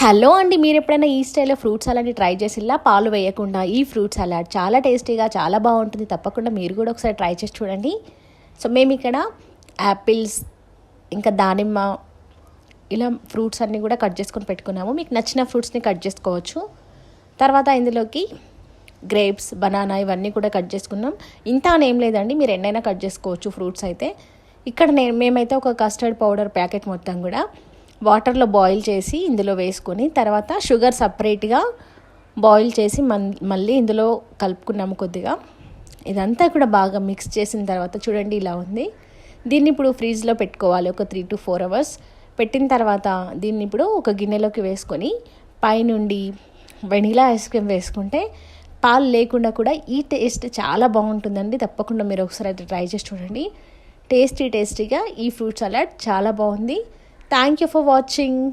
Hello అండి, మీరు ఎప్పుడైనా ఈ స్టైల్లో ఫ్రూట్ సలాడ్ని ట్రై చేసిల్లా? పాలు వేయకుండా ఈ ఫ్రూట్ సలాడ్ చాలా టేస్టీగా చాలా బాగుంటుంది. తప్పకుండా మీరు కూడా ఒకసారి ట్రై చేసి చూడండి. సో మేము ఇక్కడ యాపిల్స్, ఇంకా దానిమ్మ, ఇలా ఫ్రూట్స్ అన్నీ కూడా కట్ చేసుకొని పెట్టుకున్నాము. మీకు నచ్చిన ఫ్రూట్స్ని కట్ చేసుకోవచ్చు. తర్వాత ఇందులోకి గ్రేప్స్, బనానా ఇవన్నీ కూడా కట్ చేసుకున్నాం. ఇంత అనేం లేదండి, మీరు ఎన్నైనా కట్ చేసుకోవచ్చు ఫ్రూట్స్ అయితే. ఇక్కడ మేమైతే ఒక కస్టర్డ్ పౌడర్ ప్యాకెట్ మొత్తం కూడా వాటర్లో బాయిల్ చేసి ఇందులో వేసుకొని, తర్వాత షుగర్ సపరేట్గా బాయిల్ చేసి మళ్ళీ ఇందులో కలుపుకున్నాము కొద్దిగా. ఇదంతా కూడా బాగా మిక్స్ చేసిన తర్వాత చూడండి ఇలా ఉంది. దీన్ని ఇప్పుడు ఫ్రీజ్లో పెట్టుకోవాలి ఒక 3 to 4 hours. పెట్టిన తర్వాత దీన్ని ఇప్పుడు ఒక గిన్నెలోకి వేసుకొని పైనుండి వెనిలా ఐస్ క్రీమ్ వేసుకుంటే పాలు లేకుండా కూడా ఈ టేస్ట్ చాలా బాగుంటుందండి. తప్పకుండా మీరు ఒకసారి అయితే ట్రై చేసి చూడండి. టేస్టీగా ఈ ఫ్రూట్ సలాడ్ చాలా బాగుంది. Thank you for watching.